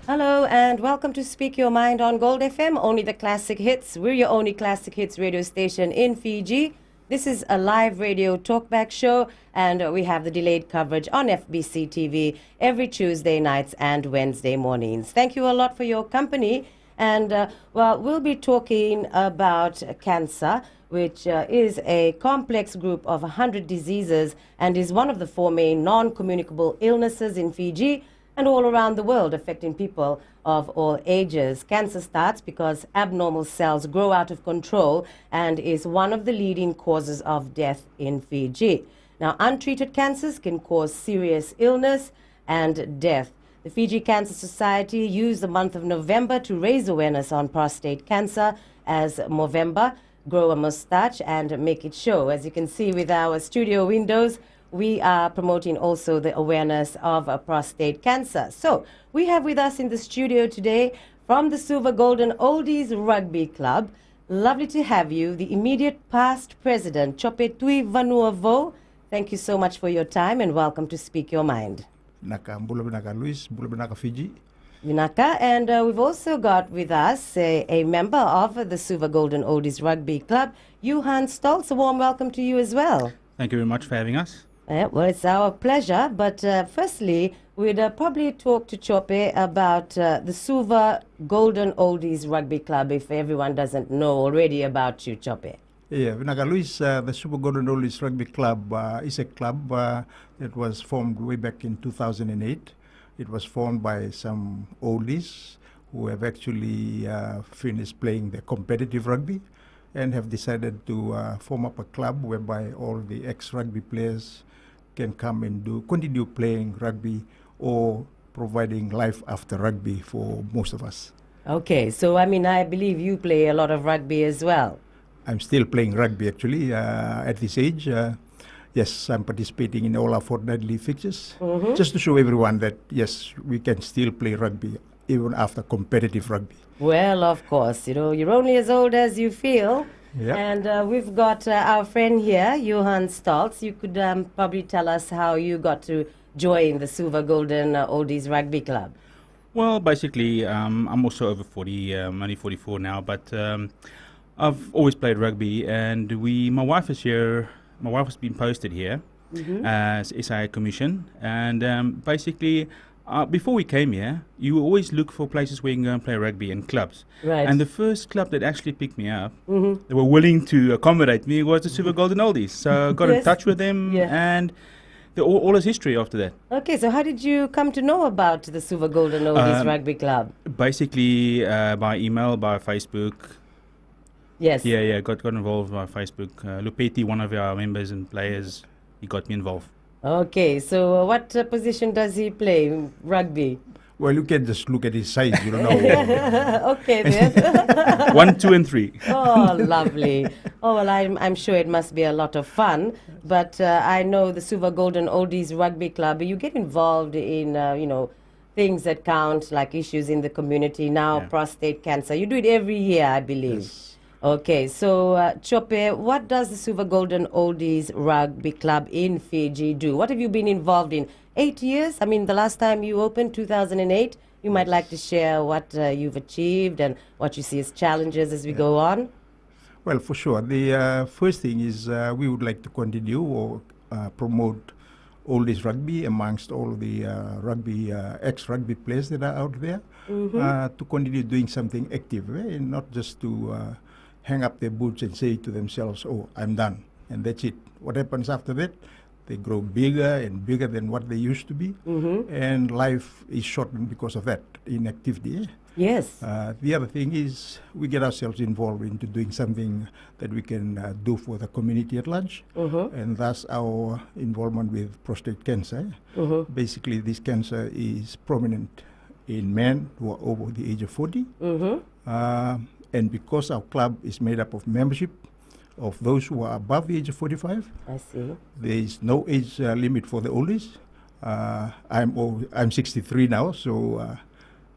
Hello and welcome to Speak Your Mind on Gold FM, only the classic hits. We're your only classic hits radio station in Fiji. This is a live radio talkback show, and we have the delayed coverage on FBC TV every Tuesday nights and Wednesday mornings. Thank you a lot for your company. And, we'll be talking about cancer, which is a complex group of 100 diseases and is one of the four main non-communicable illnesses in Fiji and all around the world, affecting people of all ages. Cancer starts because abnormal cells grow out of control and is one of the leading causes of death in Fiji. Now, untreated cancers can cause serious illness and death. The Fiji Cancer Society used the month of November to raise awareness on prostate cancer as Movember, grow a mustache and make it show. As you can see with our studio windows, we are promoting also the awareness of prostate cancer. So we have with us in the studio today from the Suva Golden Oldies Rugby Club. Lovely to have you, the immediate past president, Chopetui Vanuavo. Thank you so much for your time and welcome to Speak Your Mind. Naka Luis, Naka Fiji. Vinaka, and we've also got with us a member of the Suva Golden Oldies Rugby Club, Johan Stoltz. A warm welcome to you as well. Thank you very much for having us. Well, it's our pleasure, but firstly, we'd probably talk to Chope about the Suva Golden Oldies Rugby Club, if everyone doesn't know already about you, Chope. Yeah, Vinaka Luis, the Super Golden Oldies Rugby Club is a club that was formed way back in 2008. It was formed by some oldies who have actually finished playing the competitive rugby and have decided to form up a club whereby all the ex-rugby players can come and continue playing rugby or providing life after rugby for most of us. Okay, so I believe you play a lot of rugby as well. I'm still playing rugby actually at this age. Yes, I'm participating in all our fortnightly fixtures, just to show everyone that yes, we can still play rugby even after competitive rugby. Well, of course, you're only as old as you feel. Yep. And we've got our friend here, Johan Stoltz. You could probably tell us how you got to join the Suva Golden Oldies Rugby Club. Well, basically, I'm also over 40. I'm only 44 now, but I've always played rugby, and my wife is here. My wife has been posted here as SIA Commission, and basically, before we came here, you always look for places where you can go and play rugby and clubs. Right. And the first club that actually picked me up, they were willing to accommodate me, was the Suva Golden Oldies. So I got in touch with them, and all is history after that. Okay, so how did you come to know about the Suva Golden Oldies Rugby Club? Basically, by email, by Facebook. Yes. Yeah, got involved by Facebook. Lupeti, one of our members and players, he got me involved. Okay, so what position does he play? Rugby? Well, you can just look at his size, you don't know. Okay, then. 1, 2, and 3. Oh, lovely. Oh, well, I'm sure it must be a lot of fun. But I know the Suva Golden Oldies Rugby Club, you get involved in, things that count, like issues in the community. Now, prostate cancer. You do it every year, I believe. Yes. Okay, so Chope, what does the Suva Golden Oldies Rugby Club in Fiji do? What have you been involved in? 8 years? The last time you opened, 2008. You might like to share what you've achieved and what you see as challenges as we go on. Well, for sure. The first thing is we would like to continue or promote oldies rugby amongst all the rugby ex-rugby players that are out there to continue doing something active, and not just to hang up their boots and say to themselves, oh, I'm done, and that's it. What happens after that? They grow bigger and bigger than what they used to be, and life is shortened because of that inactivity. Yes. The other thing is we get ourselves involved into doing something that we can do for the community at large, and thus our involvement with prostate cancer. Basically, this cancer is prominent in men who are over the age of 40, and because our club is made up of membership of those who are above the age of 45, I see. there is no age limit for the oldies. I'm 63 now, so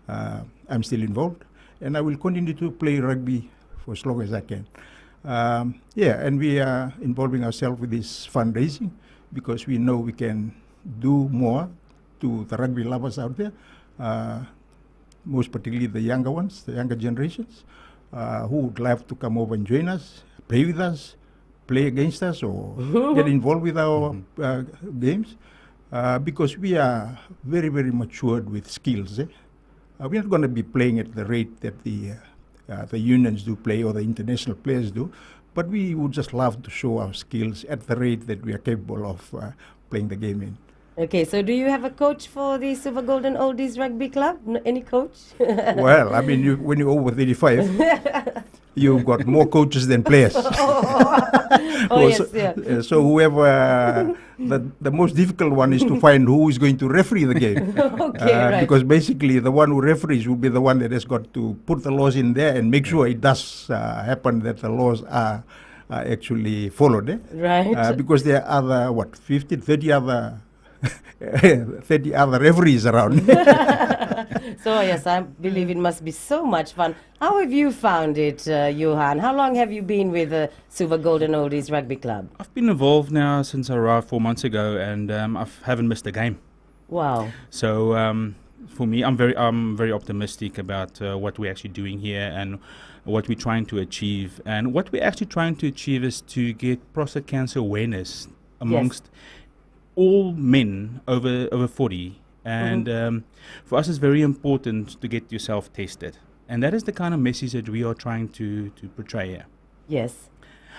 I'm still involved, and I will continue to play rugby for as long as I can. And we are involving ourselves with this fundraising because we know we can do more to the rugby lovers out there. most particularly the younger ones, the younger generations, who would love to come over and join us, play with us, play against us, or get involved with our games, because we are very, very matured with skills. We're not going to be playing at the rate that the unions do play or the international players do, but we would just love to show our skills at the rate that we are capable of playing the game in. Okay, so do you have a coach for the Suva Golden Oldies Rugby Club? Any coach? Well, I mean, when you're over 35, you've got more coaches than players. Yes, yeah. So whoever, the most difficult one is to find who is going to referee the game. Okay, right. Because basically the one who referees will be the one that has got to put the laws in there and make sure it does happen, that the laws are actually followed. Right. Because there are other, 30 other 30 other referees around. So yes, I believe it must be so much fun. How have you found it, Johan? How long have you been with the Suva Golden Oldies Rugby Club? I've been involved now since I arrived 4 months ago, and I haven't missed a game. Wow. So for me, I'm very optimistic about what we're actually doing here and what we're trying to achieve. And what we're actually trying to achieve is to get prostate cancer awareness amongst all men over 40. And for us, it's very important to get yourself tested. And that is the kind of message that we are trying to portray here. Yes.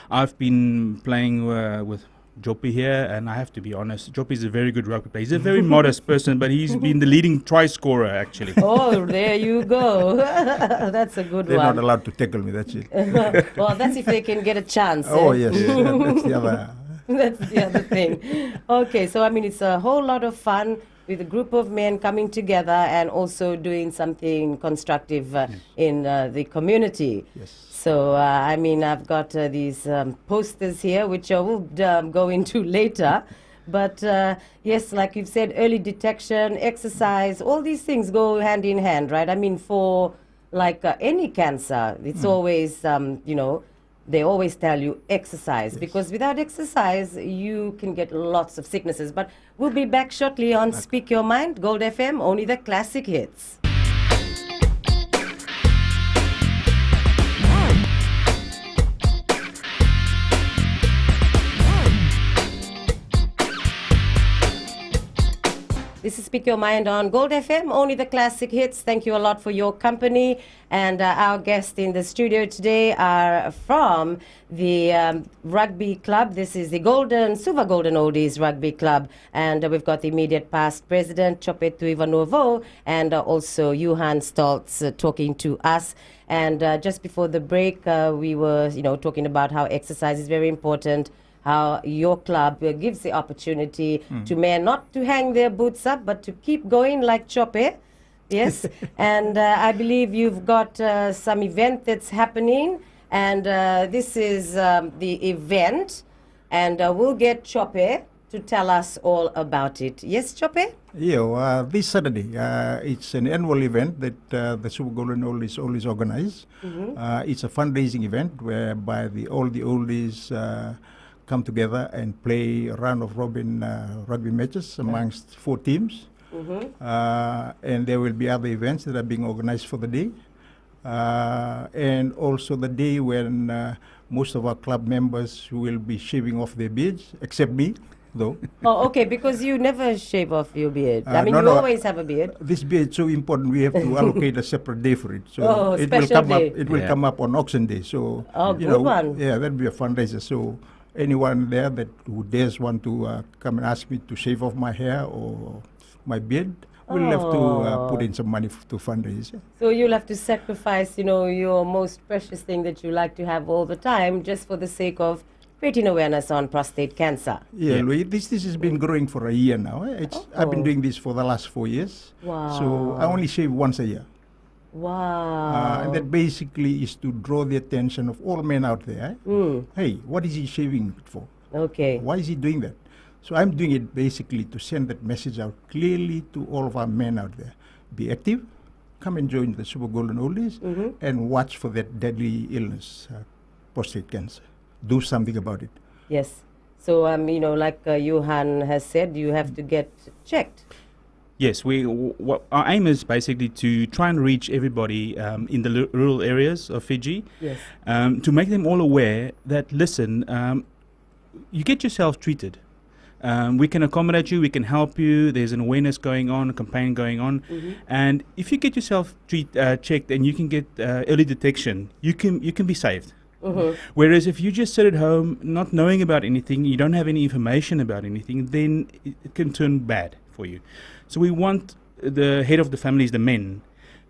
I've been playing with Joppy here, and I have to be honest, Joppy is a very good rugby player. He's a very modest person, but he's been the leading try scorer, actually. Oh, there you go. That's a good They're one. not allowed to tackle me, that's it. Well, that's if they can get a chance. Oh, yes, that's the other. That's the other thing. Okay, so I mean, it's a whole lot of fun with a group of men coming together and also doing something constructive in the community. Yes. So, I mean, I've got these posters here, which I will go into later. But yes, like you've said, early detection, exercise, all these things go hand in hand, right? I mean, for like any cancer, it's always, you know, they always tell you exercise, because without exercise, you can get lots of sicknesses. But we'll be back shortly on Speak Your Mind, Gold FM, only the classic hits. This is Speak Your Mind on Gold FM, only the classic hits. Thank you a lot for your company. And our guests in the studio today are from the rugby club. This is the Suva Golden Oldies Rugby Club. And we've got the immediate past president, Chopetu Ivanovo, and also Johan Stoltz talking to us. And just before the break, we were, talking about how exercise is very important, how your club gives the opportunity to men not to hang their boots up, but to keep going like Chope. Yes. And I believe you've got some event that's happening, and this is the event, and we'll get Chope to tell us all about it. Yes, Chope? Yeah, this Saturday, it's an annual event that the Suva Golden Oldies always organize. It's a fundraising event whereby all the oldies come together and play a round of robin rugby matches amongst 4 teams. And there will be other events that are being organized for the day. And also the day when most of our club members will be shaving off their beards, except me, though. Oh, okay, because you never shave off your beard. I mean, no, you no, always have a beard. This beard is so important, we have to allocate a separate day for it. So Oh, it will special come day. up. It will come up on auction day. So Oh, good one. Yeah, that'll be a fundraiser. So anyone there who dares want to come and ask me to shave off my hair or my beard, will have to put in some money to fundraise. So you'll have to sacrifice, your most precious thing that you like to have all the time, just for the sake of creating awareness on prostate cancer. Yeah, Louis, this has been growing for a year now. I've been doing this for the last 4 years. Wow. So I only shave once a year. Wow. And that basically is to draw the attention of all men out there. Hey, what is he shaving it for? Okay. Why is he doing that? So I'm doing it basically to send that message out clearly to all of our men out there. Be active, come and join the Suva Golden Oldies, and watch for that deadly illness, prostate cancer. Do something about it. Yes. So, like Johan has said, you have to get checked. Yes, what our aim is basically to try and reach everybody in the rural areas of Fiji, Yes. to make them all aware that, listen, you get yourself treated. We can accommodate you, we can help you, there's an awareness going on, a campaign going on, and if you get yourself checked and you can get early detection, you can be saved. Whereas if you just sit at home not knowing about anything, you don't have any information about anything, then it can turn bad for you. So we want the head of the families, the men,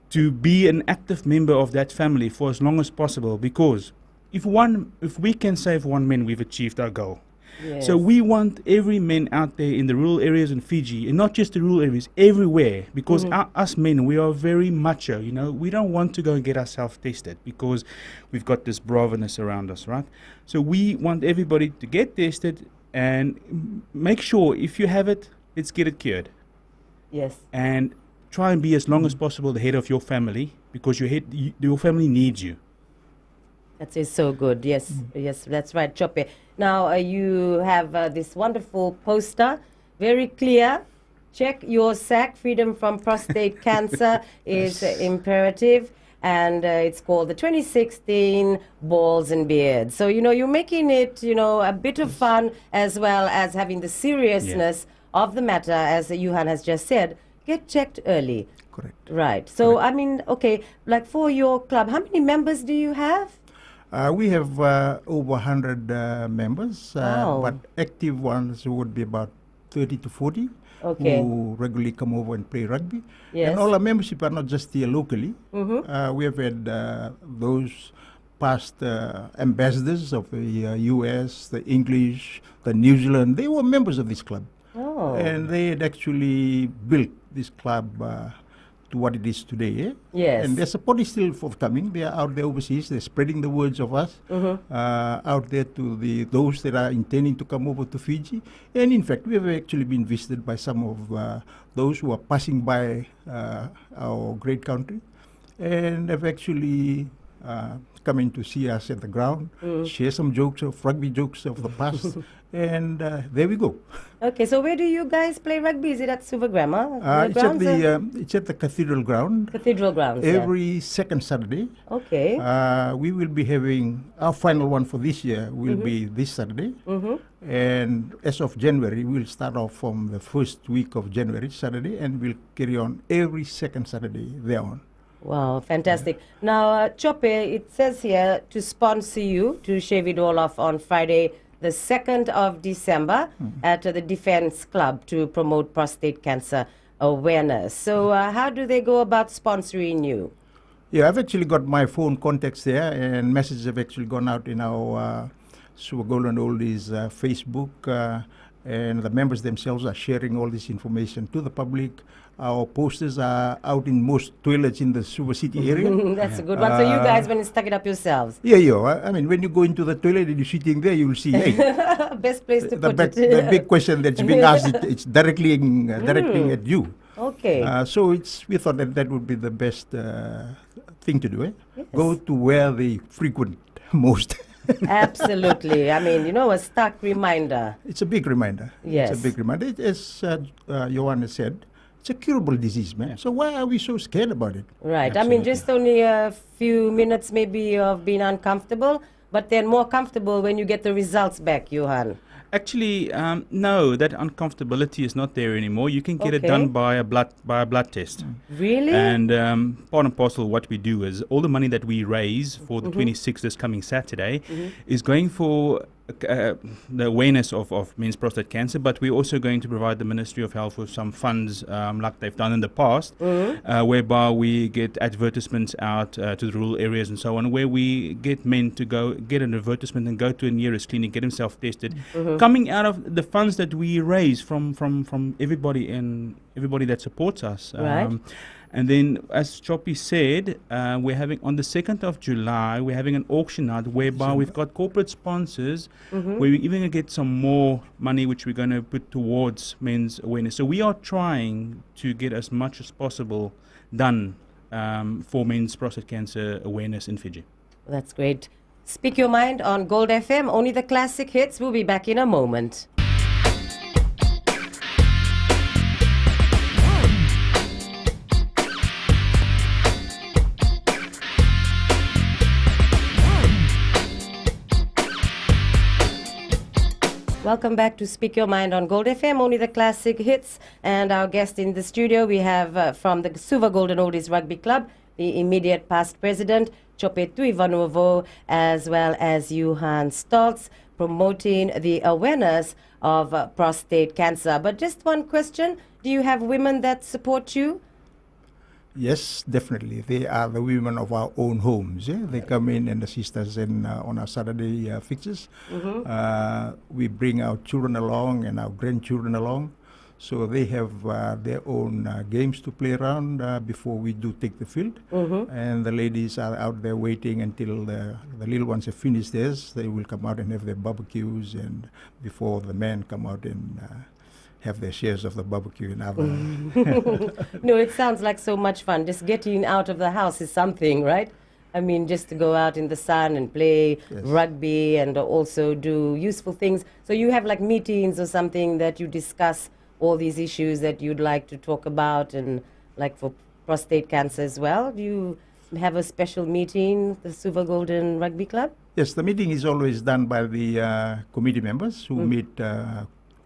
to be an active member of that family for as long as possible, because if we can save one man, we've achieved our goal. Yes. So we want every man out there in the rural areas in Fiji, and not just the rural areas, everywhere, because us men, we are very macho, you know. We don't want to go and get ourselves tested because we've got this braveness around us, right? So we want everybody to get tested and make sure if you have it, let's get it cured. Yes. And try and be as long as possible the head of your family, because your family needs you. That is so good. Yes, yes, that's right, Chope. Now you have this wonderful poster, very clear. Check your sack. Freedom from prostate cancer is imperative, and it's called the 2016 Balls and Beards. So you're making it a bit of fun as well as having the seriousness of the matter, as Johan has just said. Get checked early. Correct. Right. So I mean, okay, like for your club, how many members do you have? We have over 100 members, Wow. but active ones would be about 30 to 40 Okay. who regularly come over and play rugby. Yes. And all our membership are not just here locally. We have had those past ambassadors of the US, the English, the New Zealand. They were members of this club. Oh. And they had actually built this club to what it is today. Yes. And their support is still forthcoming. They are out there overseas. They're spreading the words of us out there to those that are intending to come over to Fiji. And in fact, we have actually been visited by some of those who are passing by our great country, and have actually come in to see us at the ground, share some rugby jokes of the past, and there we go. Okay, so where do you guys play rugby? Is it at Suva Grammar? It's at the Cathedral Ground. Cathedral Grounds. Every second Saturday. Okay. We will be having our final one for this year will be this Saturday. And as of January, we'll start off from the first week of January, Saturday, and we'll carry on every second Saturday thereon. Wow, fantastic. Now, Chope, it says here to sponsor you to shave it all off on Friday, the 2nd of December at the Defense Club to promote prostate cancer awareness. So how do they go about sponsoring you? Yeah, I've actually got my phone contacts there, and messages have actually gone out in our Suva Golden Oldies Facebook, and the members themselves are sharing all this information to the public. Our posters are out in most toilets in the Suva City area. That's a good one. So you guys went and stuck it up yourselves. Yeah. I mean, when you go into the toilet and you're sitting there, you will see, hey, Best place to put it. the big question that's being asked, it's directly at you. Okay. So we thought that would be the best thing to do. Yes. Go to where they frequent most. Absolutely. I mean, a stark reminder. It's a big reminder. Yes. It's a big reminder. As Johan has said, it's a curable disease, man. So why are we so scared about it? Right. I mean, just only a few minutes maybe of being uncomfortable, but then more comfortable when you get the results back, Johan. Actually, no, that uncomfortability is not there anymore. You can get it Okay. done by a blood test. Really? And part and parcel of what we do is all the money that we raise for the 26th this coming Saturday is going for the awareness of men's prostate cancer, but we're also going to provide the Ministry of Health with some funds like they've done in the past, whereby we get advertisements out to the rural areas and so on, where we get men to go get an advertisement and go to a nearest clinic, get himself tested, coming out of the funds that we raise from everybody and everybody that supports us. Right. And then, as Choppy said, we're having on the 2nd of July, we're having an auction out whereby we've got corporate sponsors where we're even going to get some more money which we're going to put towards men's awareness. So we are trying to get as much as possible done for men's prostate cancer awareness in Fiji. That's great. Speak Your Mind on Gold FM, only the classic hits. We'll be back in a moment. Welcome back to Speak Your Mind on Gold FM, only the classic hits. And our guest in the studio, we have from the Suva Golden Oldies Rugby Club, the immediate past president, Chopetu Ivanovo, as well as Johan Stoltz, promoting the awareness of prostate cancer. But just one question, do you have women that support you? Yes, definitely. They are the women of our own homes. Yeah? They come in and assist us on our Saturday fixtures. We bring our children along and our grandchildren along. So they have their own games to play around before we do take the field. And the ladies are out there waiting until the little ones have finished theirs. They will come out and have their barbecues, and before the men come out and have their shares of the barbecue and other. No, it sounds like so much fun. Just getting out of the house is something, right? I mean, just to go out in the sun and play rugby and also do useful things. So you have like meetings or something that you discuss all these issues that you'd like to talk about, and like for prostate cancer as well. Do you have a special meeting, the Suva Golden Rugby Club? Yes, the meeting is always done by the committee members who meet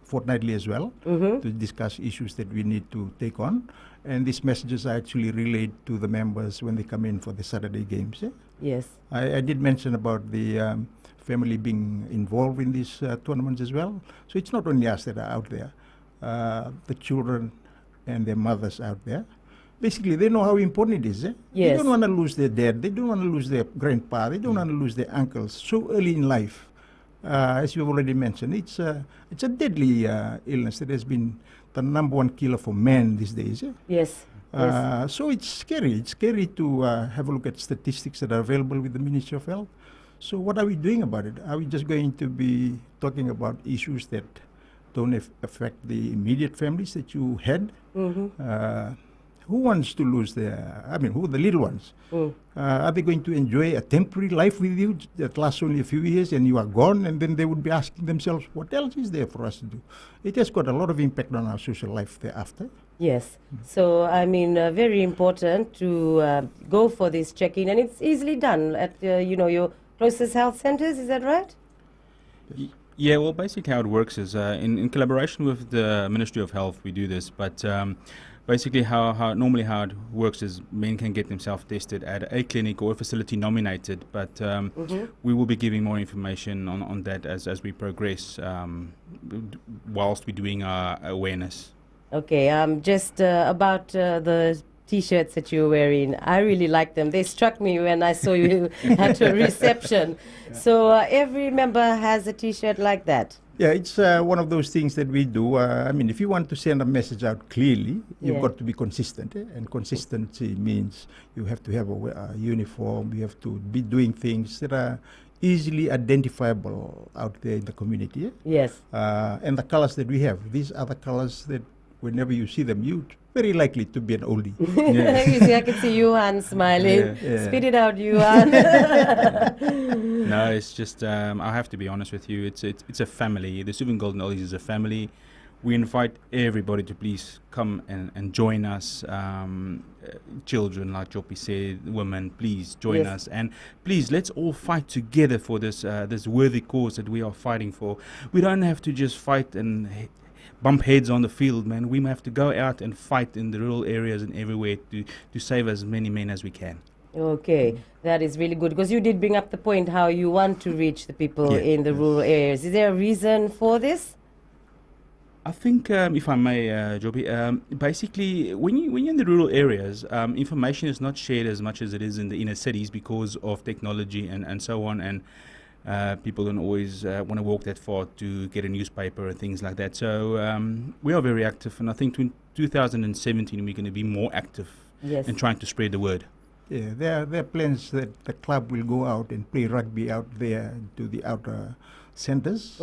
fortnightly as well to discuss issues that we need to take on. And these messages are actually relayed to the members when they come in for the Saturday games. Yeah? Yes. I did mention about the family being involved in these tournaments as well. So it's not only us that are out there. The children and their mothers out there. Basically, they know how important it is. Eh? Yes. They don't want to lose their dad. They don't want to lose their grandpa. They don't want to lose their uncles so early in life. As you've already mentioned, it's a deadly illness that has been the number one killer for men these days. Eh? Yes. So it's scary. It's scary to have a look at statistics that are available with the Ministry of Health. So what are we doing about it? Are we just going to be talking about issues that don't affect the immediate families that you had? Who wants to lose who the little ones? Are they going to enjoy a temporary life with you that lasts only a few years and you are gone, and then they would be asking themselves, what else is there for us to do? It has got a lot of impact on our social life thereafter. Yes. So, I mean, very important to go for this check-in, and it's easily done at, your closest health centers, is that right? Yeah, well, basically how it works is in collaboration with the Ministry of Health, we do this, but basically how it works is men can get themselves tested at a clinic or a facility nominated, but we will be giving more information on that as we progress whilst we're doing our awareness. Okay, just about the T-shirts that you're wearing, I really like them. They struck me when I saw you at a reception. So every member has a T-shirt like that. Yeah, it's one of those things that we do. If you want to send a message out clearly, you've got to be consistent. And consistency means you have to have a uniform, you have to be doing things that are easily identifiable out there in the community. Yes. And the colors that we have, these are the colors that whenever you see them, you're very likely to be an oldie. You see, I can see Johan smiling. Spit it out, Johan. No, it's just, I have to be honest with you, it's a family. The Suva Golden Oldies is a family. We invite everybody to please come and join us. Children, like Jopi said, women, please join us. And please, let's all fight together for this worthy cause that we are fighting for. We don't have to just fight and bump heads on the field, man. We have to go out and fight in the rural areas and everywhere to save as many men as we can. Okay, that is really good, because you did bring up the point how you want to reach the people in the rural areas. Is there a reason for this? I think, if I may, Joby, basically, when you're in the rural areas, information is not shared as much as it is in the inner cities because of technology and so on, and people don't always want to walk that far to get a newspaper and things like that. So we are very active, and I think in 2017 we're going to be more active in trying to spread the word. Yeah, there are plans that the club will go out and play rugby out there to the outer centers,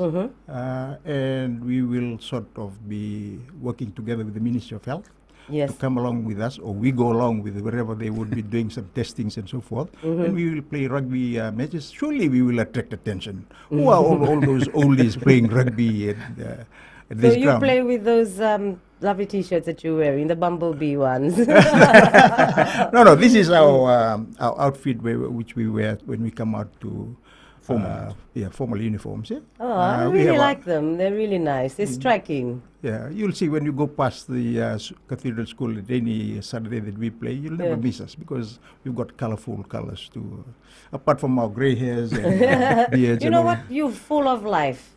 and we will sort of be working together with the Ministry of Health to come along with us, or we go along with wherever they would be doing some testings and so forth, and we will play rugby matches. Surely we will attract attention. Who are all those oldies playing rugby at this ground? So you play with those lovely T-shirts that you're wearing, the bumblebee ones. No, this is our outfit which we wear when we come out to Formal. Formal uniforms. Yeah. Oh, I We really have like them. They're really nice. They're striking. Yeah, you'll see when you go past the Cathedral School at any Saturday that we play, you'll never Yeah. miss us because we've got colorful colors too. Apart from our gray hairs and beards. You and know all what? You're full of life.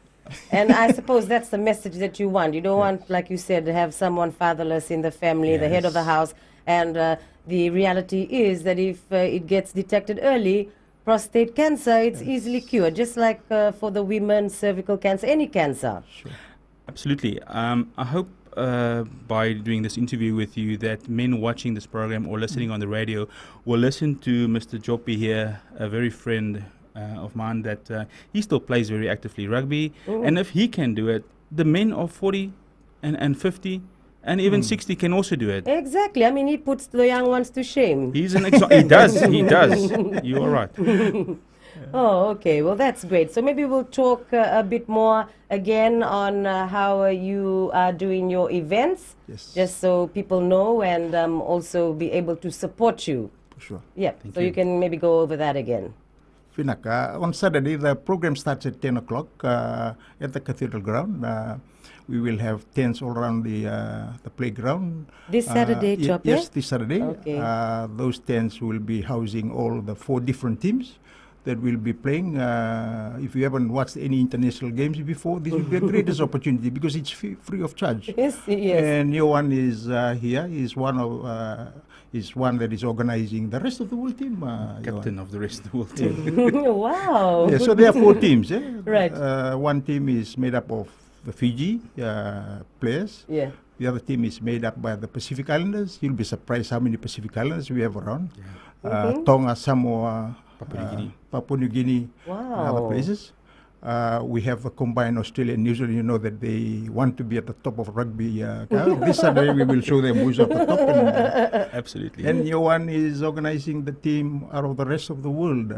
And I suppose that's the message that you want. You don't want, like you said, to have someone fatherless in the family, the head of the Yes. house. And the reality is that if it gets detected early, prostate cancer, it's easily cured. Just like for the women, cervical cancer, any cancer. Sure. Absolutely. I hope by doing this interview with you that men watching this program or listening on the radio will listen to Mr. Jopi here, a very friend of mine that he still plays very actively rugby. And if he can do it, the men of 40 and 50 and even 60 can also do it. Exactly. I mean, he puts the young ones to shame. He's an example. He does. He does. You are right. Oh, okay. Well, that's great. So maybe we'll talk a bit more again on how you are doing your events, Yes. just so people know and also be able to support you. For sure. Yeah. Thank So you you. can maybe go over that again. Vinaka, on Saturday, the program starts at 10 o'clock at the Cathedral Ground. We will have tents all around the playground. This Saturday, Chope? Yes, this Saturday. Okay. Those tents will be housing all the 4 different teams that will be playing. If you haven't watched any international games before, this will be the greatest opportunity because it's free of charge. Yes, yes. And your one is here. Is one of is one that is organizing the rest of the world team. Captain of the rest of the world team. Wow. Yeah, so there are 4 teams. Eh? Right. One team is made up of the Fiji players. Yeah. The other team is made up by the Pacific Islanders. You'll be surprised how many Pacific Islanders we have around. Tonga, Samoa, Papua New Guinea, and other Wow. places. We have a combined Australia and New Zealand. You know that they want to be at the top of rugby. This Saturday we will show them who's at the top. Absolutely. And your one is organizing the team out of the rest of the world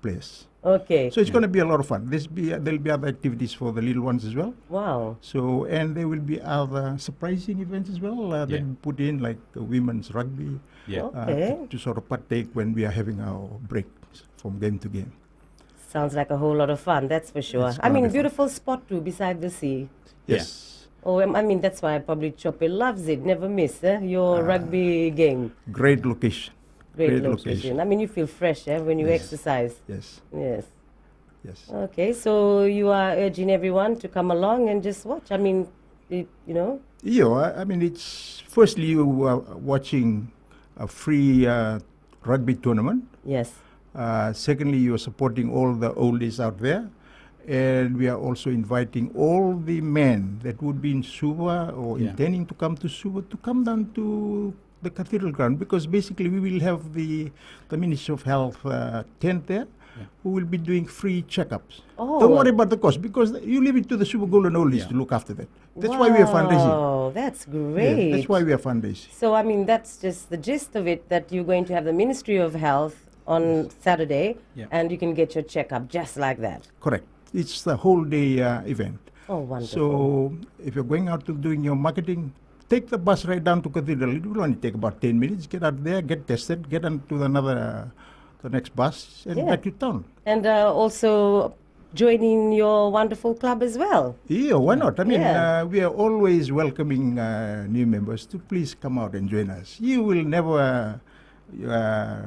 players. Okay. So it's going to be a lot of fun. There'll be other activities for the little ones as well. Wow. So, and there will be other surprising events as well that we put in, like women's rugby, Yeah. Okay. to sort of partake when we are having our breaks from game to game. Sounds like a whole lot of fun, that's for sure. It's I gonna mean, be fun. beautiful spot too, beside the sea. Yeah. Yes. Oh, I mean, that's why probably Chope loves it. Never miss your rugby game. Great location. Great great location. location. I mean, you feel fresh when you Yes. exercise. Yes. Yes. Yes. Okay, so you are urging everyone to come along and just watch. I mean, you know. Yeah, I mean, it's firstly you are watching a free rugby tournament. Yes. Secondly, you are supporting all the oldies out there. And we are also inviting all the men that would be in Suva or intending to come to Suva to come down to the Cathedral Ground, because basically we will have the Ministry of Health tent there who will be doing free checkups. Oh. Don't worry about the cost, because you leave it to the Suva Golden Oldies to look after that. That's why we are fundraising. Oh, that's great. Yeah, that's why we are fundraising. So, I mean, that's just the gist of it, that you're going to have the Ministry of Health on Saturday, and you can get your checkup just like that. Correct. It's the whole day event. Oh, wonderful. So if you're going out to doing your marketing, take the bus right down to Cathedral. It will only take about 10 minutes. Get out there, get tested, get onto the next bus, and back to town. And also joining your wonderful club as well. Yeah, why not? I mean, Yeah. we are always welcoming new members to please come out and join us. You will never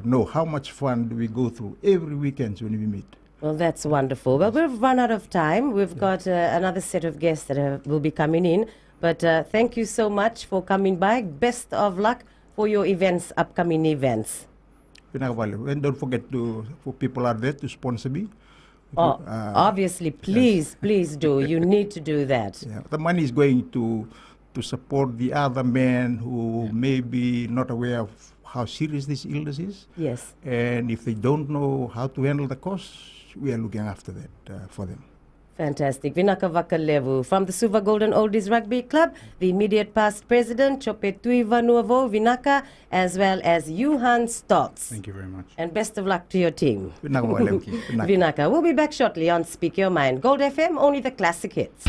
know how much fun we go through every weekend when we meet. Well, that's wonderful. Well, we've run out of time. We've got another set of guests that will be coming in. But thank you so much for coming by. Best of luck for your events, upcoming events. And don't forget for people out there to sponsor me. Oh, obviously, please, please do. You need to do that. Yeah, the money is going to support the other men who may be not aware of how serious this illness is. Yes. And if they don't know how to handle the costs, we are looking after that for them. Fantastic. Vinaka Vakalevu from the Suva Golden Oldies Rugby Club, the immediate past president, Chope Tuivanuavo Vinaka, as well as Johan Stotz. Thank you very much. And best of luck to your team. Vinaka. Vinaka. We'll be back shortly on Speak Your Mind. Gold FM, only the classic hits.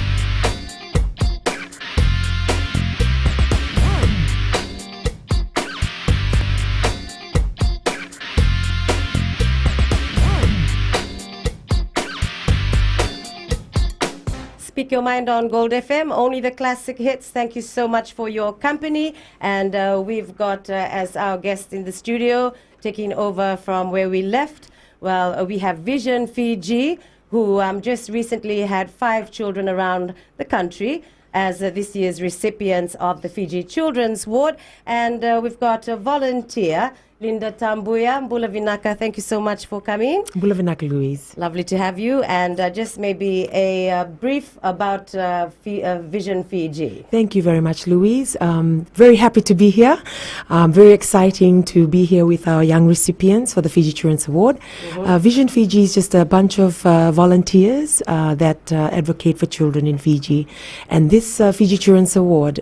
Speak Your Mind on Gold FM, only the classic hits. Thank you so much for your company. And we've got as our guest in the studio, taking over from where we left, well, we have Vision Fiji, who just recently had 5 children around the country as this year's recipients of the Fiji Children's Award. And we've got a volunteer, Linda Tambuya. Mbula Vinaka, thank you so much for coming. Mbula Vinaka, Louise. Lovely to have you. And just maybe a brief about Vision Fiji. Thank you very much, Louise. Very happy to be here. Very exciting to be here with our young recipients for the Fiji Children's Award. Vision Fiji is just a bunch of volunteers that advocate for children in Fiji. And this Fiji Children's Award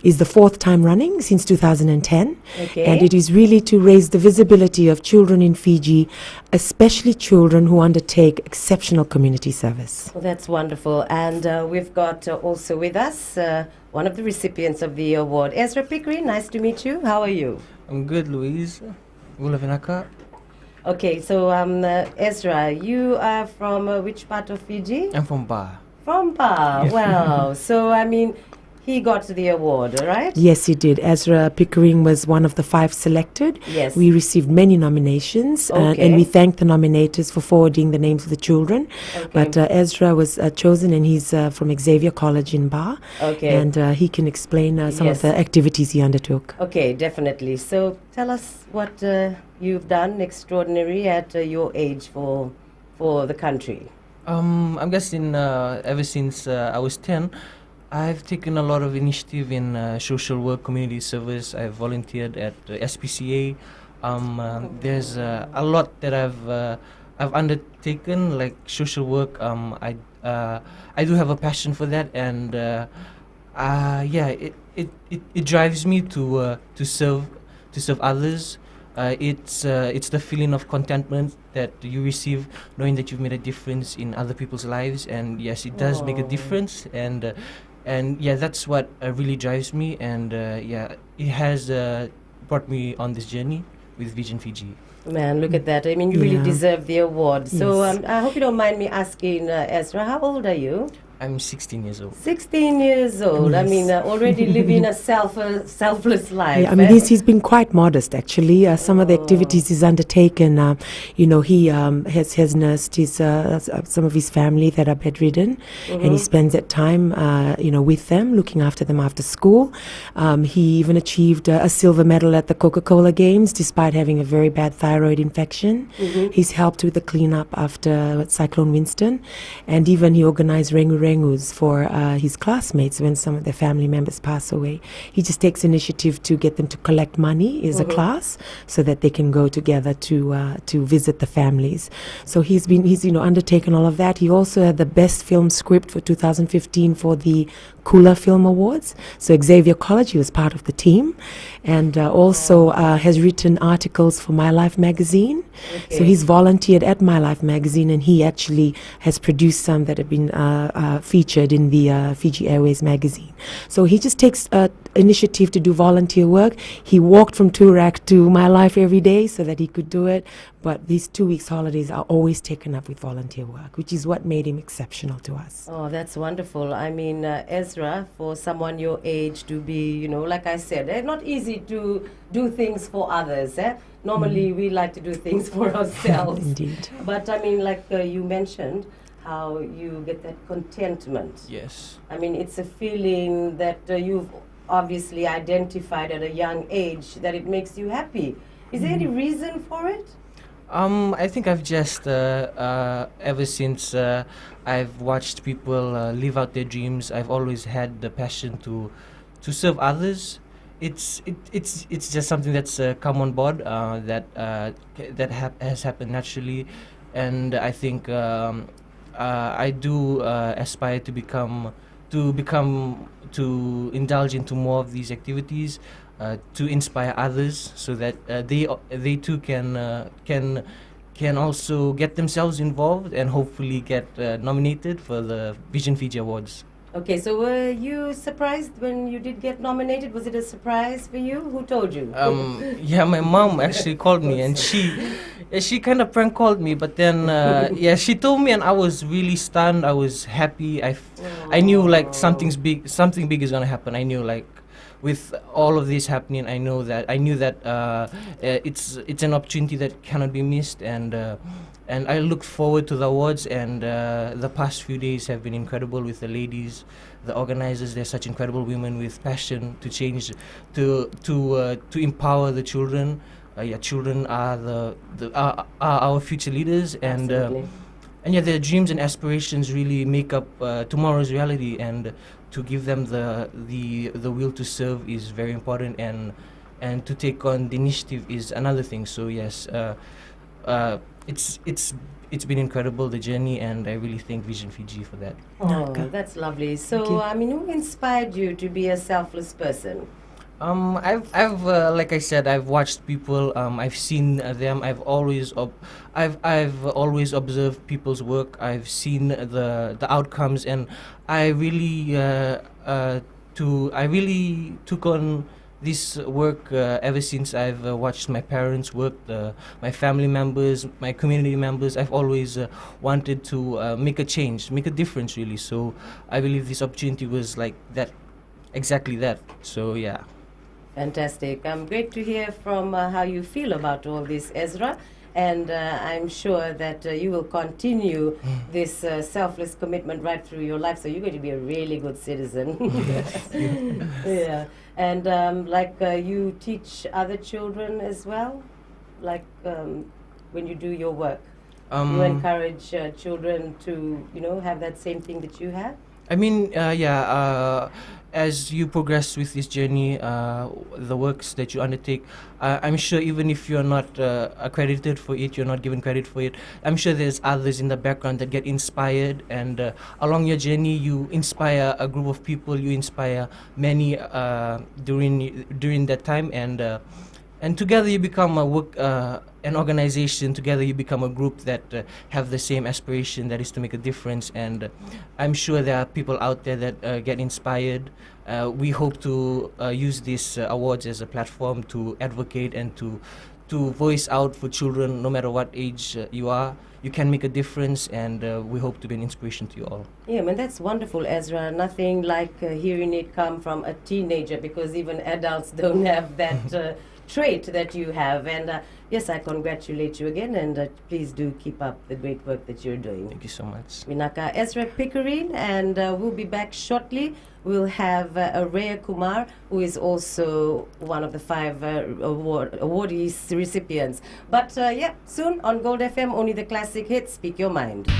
is the 4th time running since 2010. Okay. And it is really to raise the visibility of children in Fiji, especially children who undertake exceptional community service. Well, that's wonderful. And we've got also with us one of the recipients of the award, Ezra Pickering. Nice to meet you. How are you? I'm good, Louise. Mbula Vinaka. Okay, so Ezra, you are from which part of Fiji? I'm from Ba. From Ba. Wow. So, I mean, he got the award, right? Yes, he did. Ezra Pickering was one of the 5 selected. Yes. We received many nominations, Okay. and we thank the nominators for forwarding the names of the children. Okay. But Ezra was chosen, and he's from Xavier College in Ba. Okay. And he can explain some Yes. of the activities he undertook. Okay, definitely. So tell us what you've done extraordinary at your age for the country. I'm guessing ever since I was 10, I've taken a lot of initiative in social work, community service. I've volunteered at SPCA. There's a lot that I've undertaken, like social work. I do have a passion for that, and it drives me to serve others. It's the feeling of contentment that you receive knowing that you've made a difference in other people's lives, and yes, it does make a difference, and yeah, that's what really drives me, and it has brought me on this journey with Vision Fiji. Man, look at that. I mean, you really Yeah. deserve the award. So Yes. I hope you don't mind me asking, Ezra, how old are you? I'm 16 years old. 16 years old. I Yes. mean, already living a selfless life. Yeah, I mean, eh? he's been quite modest, actually. Some of the activities he's undertaken, he has nursed some of his family that are bedridden, and he spends that time, with them, looking after them after school. He even achieved a silver medal at the Coca-Cola Games, despite having a very bad thyroid infection. He's helped with the cleanup after Cyclone Winston, and even he organized rengus for his classmates when some of their family members pass away. He just takes initiative to get them to collect money as a class so that they can go together to visit the families. So he's undertaken all of that. He also had the best film script for 2015 for the Kula Film Awards. So Xavier College, he was part of the team, and also has written articles for My Life magazine. So Okay. he's volunteered at My Life magazine, and he actually has produced some that have been featured in the Fiji Airways magazine. So he just takes initiative to do volunteer work. He walked from Turak to My Life every day so that he could do it. But these 2 weeks holidays are always taken up with volunteer work, which is what made him exceptional to us. Oh, that's wonderful. I mean, Ezra, for someone your age to be, like I said, not easy to do things for others. Normally, we like to do things for ourselves. Indeed. But I mean, like you mentioned, how you get that contentment. Yes. I mean, it's a feeling that you've obviously identified at a young age that it makes you happy. Is there any reason for it? I think I've just ever since I've watched people live out their dreams, I've always had the passion to serve others. It's just something that's come on board has happened naturally, and I think I do aspire to indulge into more of these activities. To inspire others, so that they too can also get themselves involved and hopefully get nominated for the Vision Fiji Awards. Okay, so were you surprised when you did get nominated? Was it a surprise for you? Who told you? Yeah, my mom actually called me, and she kind of prank called me, but then she told me, and I was really stunned. I was happy. I knew like something big is gonna happen. I knew like with all of this happening, I knew that it's an opportunity that cannot be missed, and I look forward to the awards. And the past few days have been incredible with the ladies, the organizers. They're such incredible women with passion to change, to empower the children. Children are are our future leaders, and yeah, their dreams and aspirations really make up tomorrow's reality, and to give them the will to serve is very important, and to take on the initiative is another thing. So yes, it's been incredible, the journey, and I really thank Vision Fiji for that. Oh, that's lovely. So, I mean, who inspired you to be a selfless person? I've like I said, I've watched people. I've seen them. I've always observed people's work. I've seen the outcomes, and I really took on this work ever since I've watched my parents work, my family members, my community members. I've always wanted to make a change, make a difference, really. So I believe this opportunity was like that, exactly that. So yeah. Fantastic. Great to hear from how you feel about all this, Ezra. And I'm sure that you will continue this selfless commitment right through your life. So you're going to be a really good citizen. Yeah. And you teach other children as well? Like when you do your work? You encourage children to, have that same thing that you have? I mean, as you progress with this journey, the works that you undertake, I'm sure even if you're not accredited for it, you're not given credit for it, I'm sure there's others in the background that get inspired, and along your journey you inspire a group of people, you inspire many during that time, and together you become an organization. Together you become a group that have the same aspiration, that is to make a difference. And I'm sure there are people out there that get inspired. We hope to use these awards as a platform to advocate and to voice out for children, no matter what age you are. You can make a difference, and we hope to be an inspiration to you all. Yeah, man, that's wonderful, Ezra. Nothing like hearing it come from a teenager, because even adults don't have that trait that you have. And yes, I congratulate you again, and please do keep up the great work that you're doing. Thank you so much. Minaka Ezra Pickering, and we'll be back shortly. We'll have Rhea Kumar, who is also one of the 5 awardees recipients. But yeah, soon on Gold FM, only the classic hits. Speak your mind.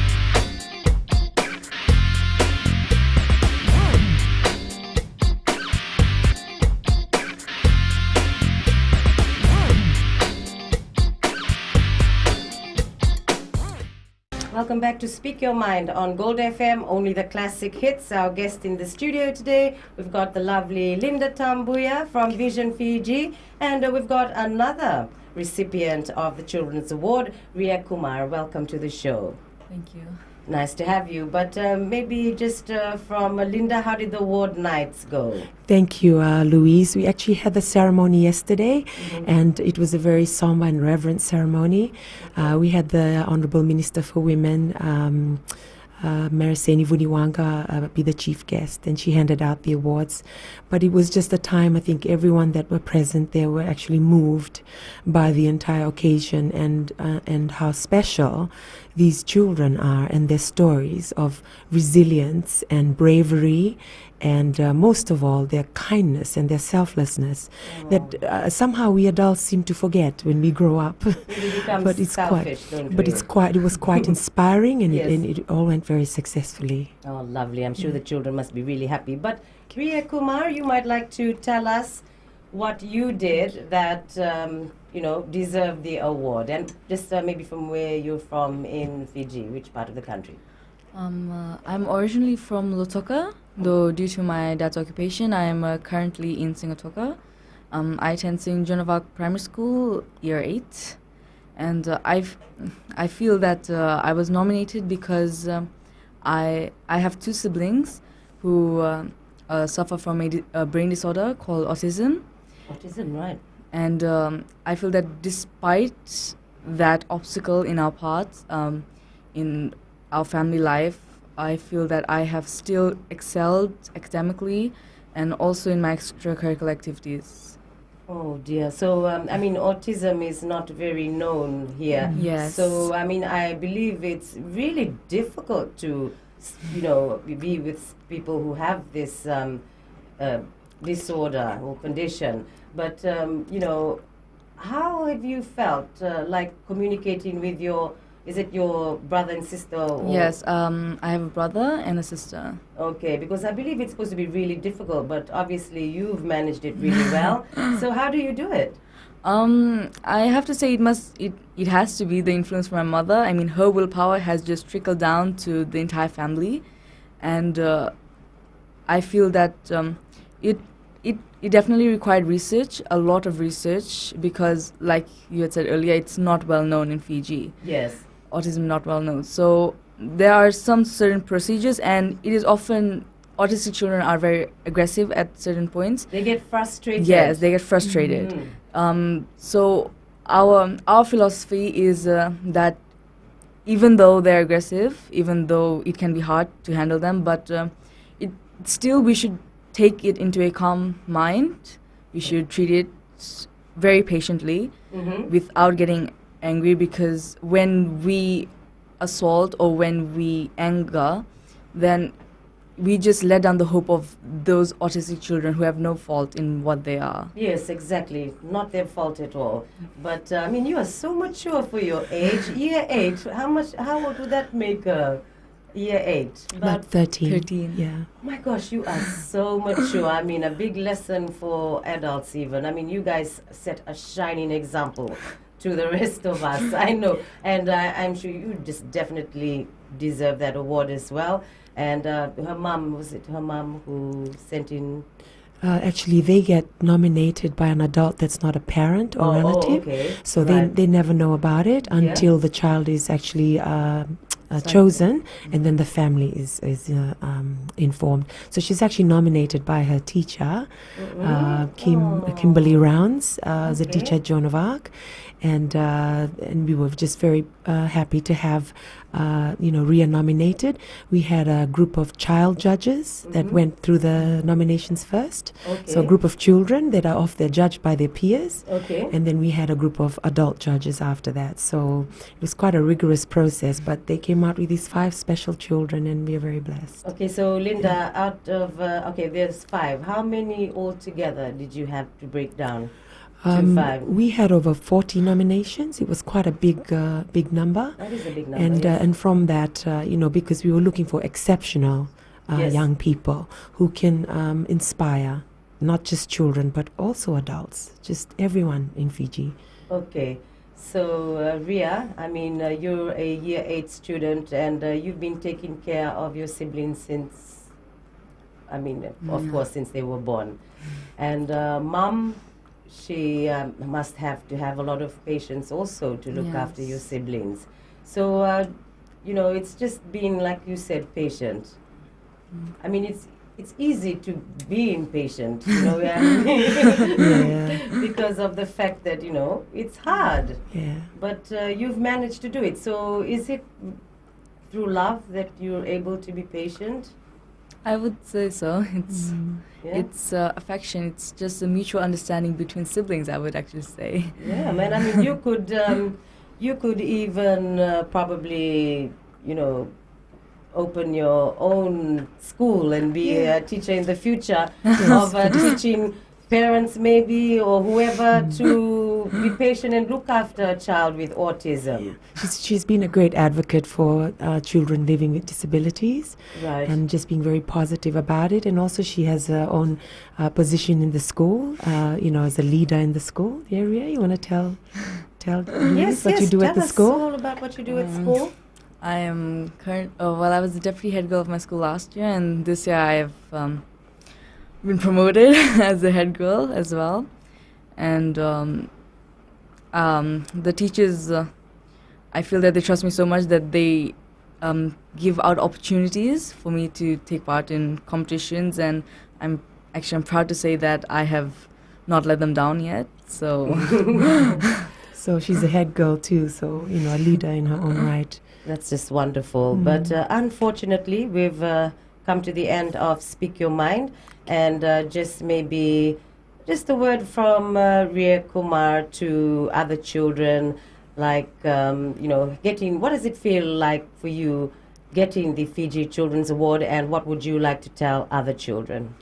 Welcome back to Speak Your Mind on Gold FM, only the classic hits. Our guest in the studio today, we've got the lovely Linda Tambuya from Vision Fiji, and we've got another recipient of the Children's Award, Rhea Kumar. Welcome to the show. Thank you. Nice to have you. But maybe just from Linda, how did the award nights go? Thank you, Louise. We actually had the ceremony yesterday, and it was a very somber and reverent ceremony. We had the Honourable Minister for Women, Mariseni Vuniwanga, be the chief guest, and she handed out the awards. But it was just a time, I think everyone that were present there were actually moved by the entire occasion, and how special these children are, and their stories of resilience and bravery, and most of all their kindness and their selflessness that somehow we adults seem to forget when we grow up. But it's selfish, it was quite inspiring, and, it all went very successfully. Oh, lovely. I'm sure the children must be really happy. But Rhea Kumar, you might like to tell us what you did that deserved the award, and just maybe from where you're from in Fiji, which part of the country? I'm originally from Lautoka, though due to my dad's occupation, I am currently in Singatoka. I attend St. Joan of Arc Primary School, year 8, and I feel that I was nominated because I have 2 siblings who suffer from a brain disorder called autism. Autism, right. And I feel that despite that obstacle in our path, in our family life, I feel that I have still excelled academically and also in my extracurricular activities. Oh dear. So, I mean, autism is not very known here. Yes. So, I mean, I believe it's really difficult to, you know, be with people who have this disorder or condition. But, you know, how have you felt like communicating with is it your brother and sister? Or Yes, I have a brother and a sister. Okay, because I believe it's supposed to be really difficult, but obviously you've managed it really well. So how do you do it? I have to say it has to be the influence from my mother. I mean, her willpower has just trickled down to the entire family, and I feel that it definitely required research, a lot of research, because like you had said earlier, it's not well known in Fiji. Yes. Autism not well known. So there are some certain procedures, and it is often autistic children are very aggressive at certain points. They get frustrated. Yes, they get frustrated. So our philosophy is that even though they're aggressive, even though it can be hard to handle them, but it still we should take it into a calm mind. We should treat it very patiently without getting angry, because when we assault or when we anger, then we just let down the hope of those autistic children who have no fault in what they are. Yes, exactly. Not their fault at all. But I mean, you are so mature for your age. Year 8. How old would that make year 8? About 13. 13. Yeah. Oh my gosh, you are so mature. I mean, a big lesson for adults even. I mean, you guys set a shining example to the rest of us. I know. And I'm sure you just definitely deserve that award as well. And her mom, was it her mom who sent in? Actually, they get nominated by an adult that's not a parent or relative. Okay. So Right. they never know about it until the child is actually chosen, and then the family is informed. So she's actually nominated by her teacher, Kimberly Rounds, as a teacher at Joan of Arc, and we were just very happy to have Ria nominated. We had a group of child judges that went through the nominations first. So a group of children that are off, they're judged by their peers. Okay. And then we had a group of adult judges after that. So it was quite a rigorous process, but they came out with these 5 special children, and we are very blessed. Okay, so Linda, out of, there's 5. How many altogether did you have to break down to 5? We had over 40 nominations. It was quite a big number. That is a big number. And yes. and from that, because we were looking for exceptional Yes. young people who can inspire not just children but also adults, just everyone in Fiji. Okay, so Ria, I mean, you're a year 8 student, and you've been taking care of your siblings since, I mean, of course, since they were born. And Mom, she must have to have a lot of patience also to look after your siblings. So, it's just being, like you said, patient. I mean, it's easy to be impatient, because of the fact that, it's hard. Yeah. But you've managed to do it. So is it through love that you're able to be patient? I would say so. Yeah? It's affection. It's just a mutual understanding between siblings, I would actually say. Yeah, man. I mean, you could even probably, open your own school and be a teacher in the future of teaching parents maybe or whoever to be patient and look after a child with autism. She's been a great advocate for children living with disabilities, Right. and just being very positive about it. And also she has her own position in the school, as a leader in the school area. You want to tell Yes, what you do tell at the us school? all about what you do at school. I am I was the deputy head girl of my school last year, and this year I have been promoted as the head girl as well. And the teachers, I feel that they trust me so much that they give out opportunities for me to take part in competitions, and I'm proud to say that I have not let them down yet. So So she's a head girl too. So a leader in her own right. That's just wonderful. But unfortunately, we've come to the end of Speak Your Mind. And just a word from Ria Kumar to other children, like, what does it feel like for you getting the Fiji Children's Award, and what would you like to tell other children?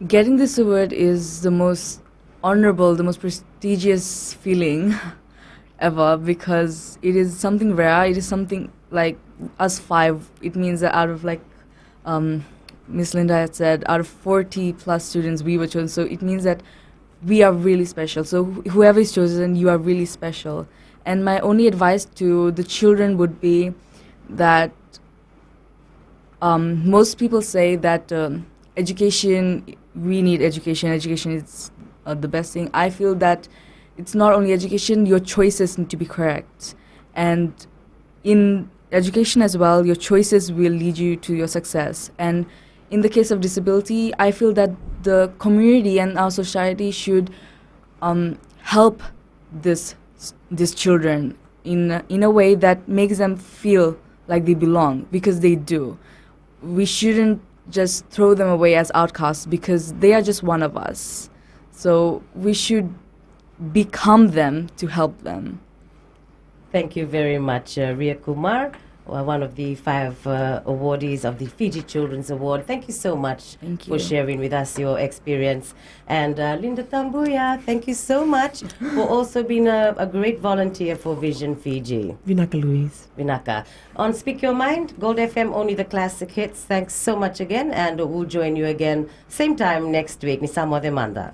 Getting this award is the most honorable, the most prestigious feeling ever, because it is something rare. It is something like us five. It means that out of Miss Linda had said, out of 40 plus students, we were chosen. So it means that we are really special. So whoever is chosen, you are really special. And my only advice to the children would be that most people say that education, we need education. Education is the best thing. I feel that it's not only education, your choices need to be correct. And in education as well, your choices will lead you to your success. And in the case of disability, I feel that the community and our society should help these children in a way that makes them feel like they belong, because they do. We shouldn't just throw them away as outcasts, because they are just one of us. So we should become them to help them. Thank you very much, Ria Kumar, one of the 5 awardees of the Fiji Children's Award. Thank you so much Thank for you. sharing with us your experience. And Linda Tambuya, thank you so much for also being a great volunteer for Vision Fiji. Vinaka Louise. Vinaka. On Speak Your Mind, Gold FM, only the classic hits. Thanks so much again, and we'll join you again same time next week. Nisamo Demanda.